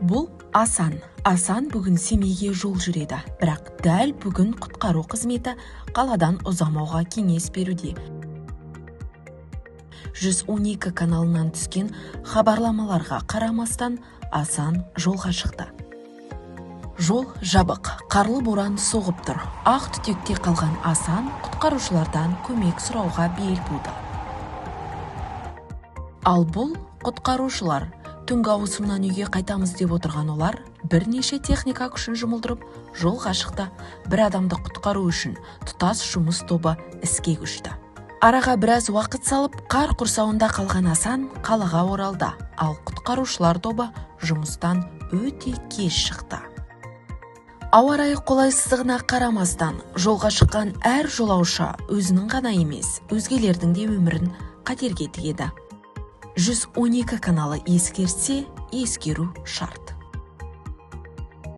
Бұл Асан. Асан бүгін Семейге жол жүреді, бірақ дәл бүгін құтқару қызметі қаладан ұзамауға кеңес беруде. 112 каналынан түскен хабарламаларға қарамастан Асан жолға шықты. Жол жабық, қарлы боран соғып тұр. Ақ түтекте қалған Асан құтқарушылардан көмек сұрауға бел буды. Ал бұл құтқарушылар түнгі ауысымнан үйге қайтамыз деп отырған олар бірнеше техника күшін жұмылдырып жолға шықты. Бір адамды құтқару үшін тұтас жұмыс тобы іске көшті. Араға біраз уақыт салып, қар құрсауында қалған Асан қалаға оралды, ал құтқарушылар тобы жұмыстан өте кеш шықты. Ауа райы қолайсыздығына қарамастан, жолға шыққан әр жолаушы өзінің ғана емес, өзгелердің де өмірін қатерге тігеді. 112 каналы ескертсе, ескеру шарт.